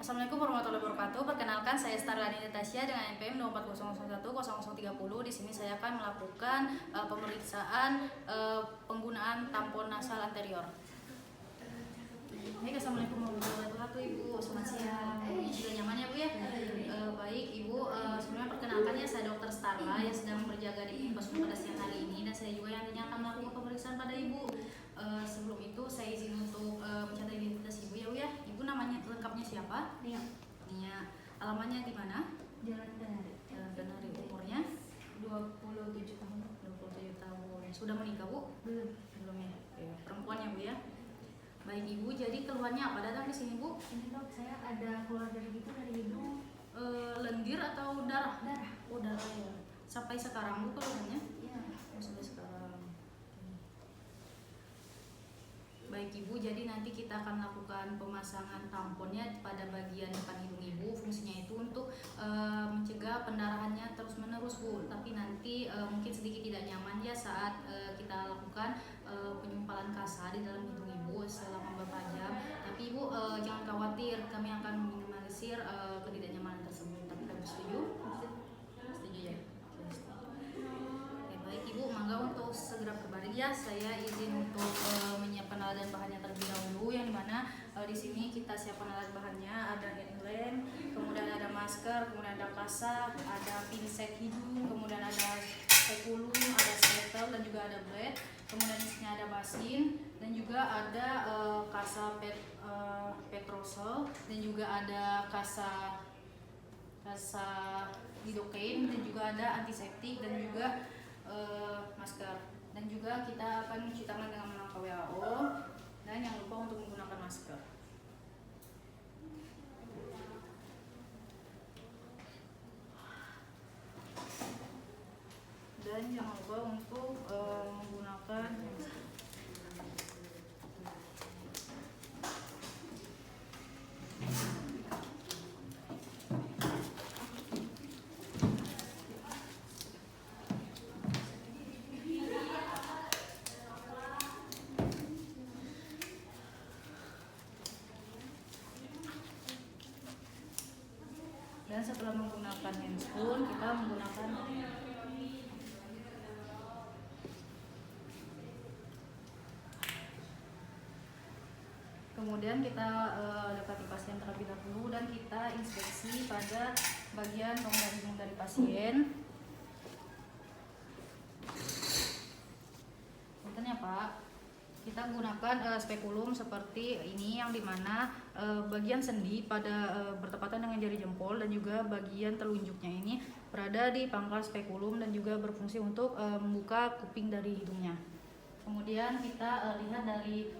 Assalamualaikum warahmatullahi wabarakatuh. Perkenalkan, saya Starlani Natasha dengan NPM 240010030. Di sini saya akan melakukan pemeriksaan penggunaan tampon nasal anterior. Baik, Assalamualaikum warahmatullahi wabarakatuh, Ibu. Selamat siang. Sudah nyaman ya, Bu ya? Baik, Ibu. Sebenarnya perkenalkan ya, saya Dr. Starla yang sedang berjaga di Puskesmas pada siang hari ini, dan saya juga yang nantinya akan melakukan pemeriksaan pada Ibu. Sebelum itu saya izin untuk mencatat identitas Ibu ya, Bu ya. Ibu namanya lengkapnya siapa? Nia. Nia. Alamatnya di mana? Jalan Tenari. Jalan Tenari. Umurnya 27 tahun. 27 tahun. Sudah menikah, Bu? Belum. Belum ya. Oke. Perempuan ya, Bu ya. Baik, Ibu. Jadi keluhannya apa datang ke sini, Bu? Ini dok, saya ada keluar dari hidung. Lendir atau darah? Darah. Oh, darah ya. Sampai sekarang, Bu, keluhannya? Iya. Sampai sekarang. Baik, Ibu, jadi nanti kita akan melakukan pemasangan tamponnya pada bagian depan hidung Ibu. Fungsinya itu untuk mencegah pendarahannya terus menerus, Bu. Tapi nanti mungkin sedikit tidak nyaman ya saat kita lakukan penyumpalan kasa di dalam hidung Ibu selama beberapa jam. Tapi Ibu jangan khawatir, kami akan meminimalisir ketidaknyamanan tersebut. Tapi kami setuju? Setuju ya? Oke, baik, Ibu, mangga untuk segera berbaring ya. Saya izin untuk menyiapkan alat dan bahannya terlebih dahulu, yang dimana di sini kita siapkan alat bahannya. Ada handlamp, kemudian ada masker, kemudian ada kasa, ada pinset hidung, kemudian ada spekulum, ada stetel, dan juga ada blade. Kemudian di sini ada basin, dan juga ada kasa petrosol, dan juga ada kasa lidocaine, dan juga ada antiseptik, dan juga masker. Dan juga kita akan mencuci tangan dengan menggunakan WHO, dan jangan lupa untuk menggunakan masker. Dan jangan lupa untuk menggunakan dan setelah menggunakan handscoon, kita menggunakan kemudian kita dekati pasien terlebih dahulu dan kita inspeksi pada bagian rongga hidung dari pasien. Punten ya, Pak. Kita gunakan spekulum seperti ini, yang dimana bagian sendi pada bertepatan dengan jari jempol, dan juga bagian telunjuknya ini berada di pangkal spekulum dan juga berfungsi untuk membuka kuping dari hidungnya. Kemudian kita lihat dari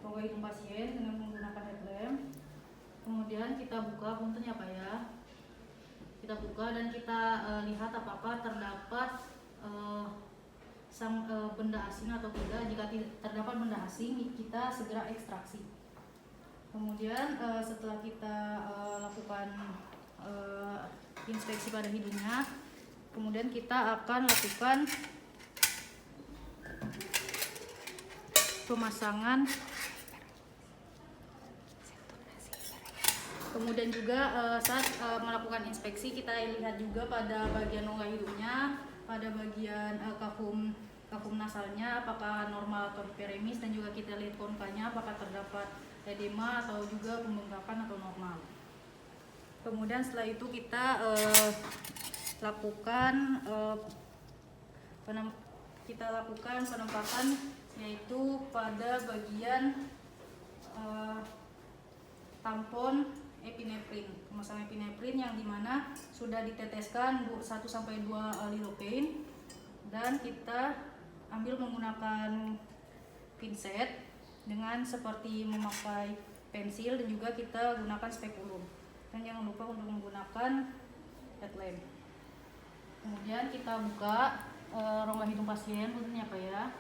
rongga hidung pasien dengan menggunakan headlamp. Kemudian kita buka, punten ya, Pak ya. Kita buka dan kita lihat apakah terdapat benda asing atau tidak. Jika terdapat benda asing, kita segera ekstraksi. Kemudian setelah kita lakukan inspeksi pada hidungnya, kemudian kita akan lakukan pemasangan. Kemudian juga saat melakukan inspeksi, kita lihat juga pada bagian rongga hidungnya, pada bagian kafum nasalnya apakah normal atau hiperemis, dan juga kita lihat konkanya apakah terdapat edema atau juga pembengkakan atau normal. Kemudian setelah itu kita lakukan penempatan, yaitu pada bagian tampon epinefrin, pemasangan epinefrin, yang dimana sudah diteteskan 1-2 lidocaine, dan kita ambil menggunakan pinset dengan seperti memakai pensil, dan juga kita gunakan spekulum, dan jangan lupa untuk menggunakan headlamp. Kemudian kita buka rongga hidung pasien, punten ya, Pak ya.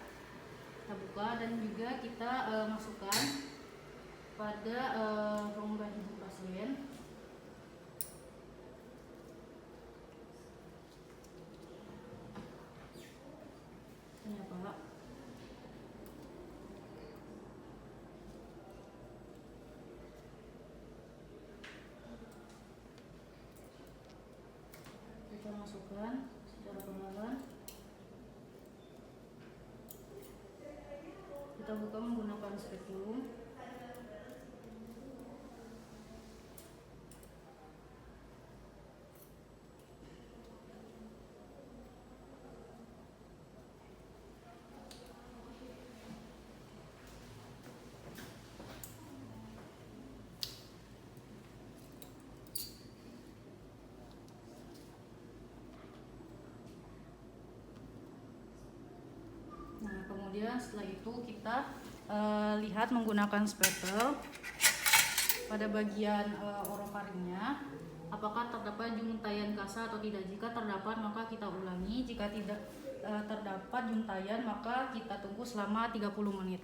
Kita buka dan juga kita masukkan pada rongga hidung pasien. Ini ya, Pak. masukkan secara perlahan. Kita buka menggunakan spekulum. Nah, kemudian setelah itu kita lihat menggunakan spatel pada bagian orofaringnya apakah terdapat juntayan kasa atau tidak. Jika terdapat maka kita ulangi, jika tidak terdapat juntayan maka kita tunggu selama 30 menit.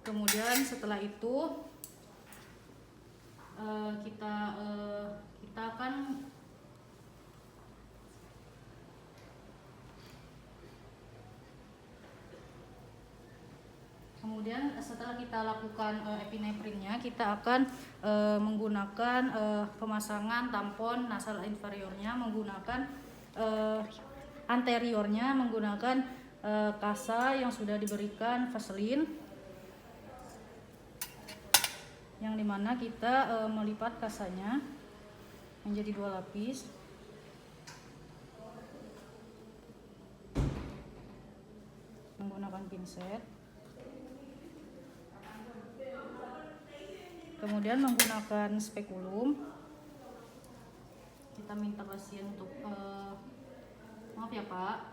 Kemudian setelah itu kita akan kemudian setelah kita lakukan epinefrinnya, kita akan menggunakan pemasangan tampon nasal inferiornya, menggunakan anteriornya menggunakan kasa yang sudah diberikan vaselin, yang dimana kita melipat kasanya menjadi 2 lapis. Menggunakan pinset. Kemudian menggunakan spekulum, kita minta pasien untuk maaf ya Pak.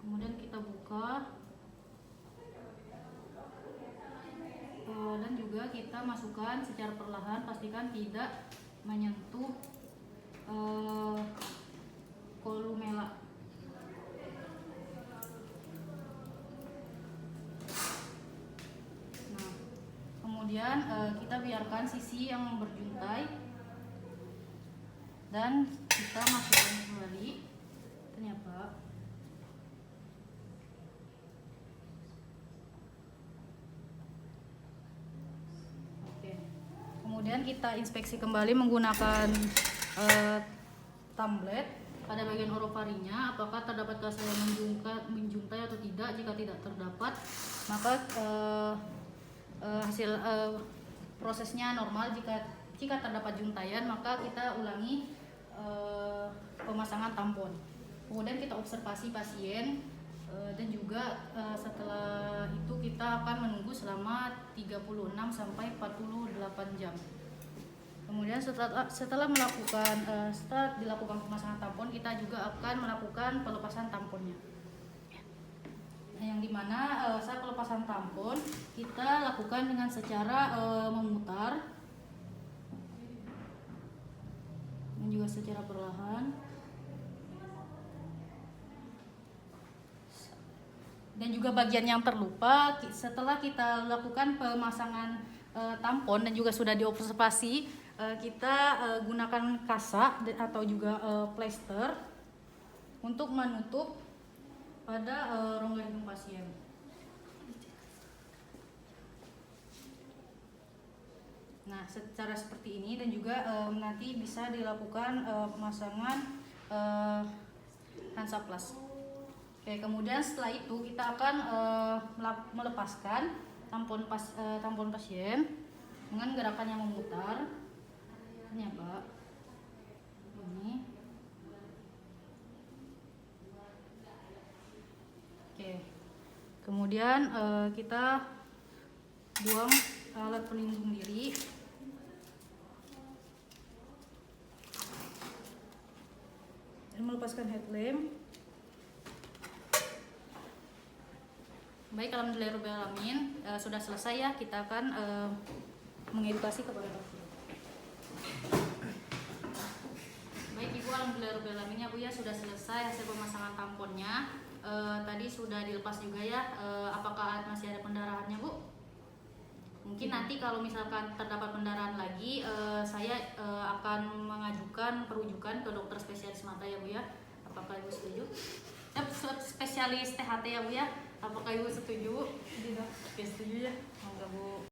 Kemudian kita buka dan juga kita masukkan secara perlahan, pastikan tidak menyentuh kolumella. Kemudian kita biarkan sisi yang berjuntai dan kita masukkan kembali. Ternyata oke. Kemudian kita inspeksi kembali menggunakan tumblet pada bagian orovarinya apakah terdapat kasa yang menjuntai atau tidak. Jika tidak terdapat maka hasil prosesnya normal. Jika terdapat juntayan maka kita ulangi pemasangan tampon. Kemudian kita observasi pasien dan juga setelah itu kita akan menunggu selama 36 sampai 48 jam. Kemudian setelah dilakukan pemasangan tampon, kita juga akan melakukan pelepasan tamponnya. Yang dimana saat pelepasan tampon kita lakukan dengan secara memutar dan juga secara perlahan, dan juga bagian yang terlupa setelah kita lakukan pemasangan tampon dan juga sudah diobservasi, kita gunakan kasa atau juga plester untuk menutup pada rongga hidung pasien. Nah, secara seperti ini dan juga nanti bisa dilakukan pemasangan Hansaplast. Oke, kemudian setelah itu kita akan melepaskan tampon pasien dengan gerakan yang memutar. Ini ya Pak. Ini. Oke. Kemudian kita buang alat pelindung diri. Dan melepaskan headlamp. Baik, alhamdulillahirobbilalamin, sudah selesai ya. Kita akan mengedukasi kepada pasien. Baik Ibu, alhamdulillahirobbilalamin ya Bu ya, sudah selesai hasil pemasangan tamponnya. Tadi sudah dilepas juga ya. Apakah masih ada pendarahannya Bu? Mungkin nanti kalau misalkan terdapat pendarahan lagi, saya akan mengajukan perujukan ke dokter spesialis mata ya Bu ya. Apakah Ibu setuju? Spesialis THT ya Bu ya. Apakah Ibu setuju? Tidak. Oke, setuju ya. Monggo Bu.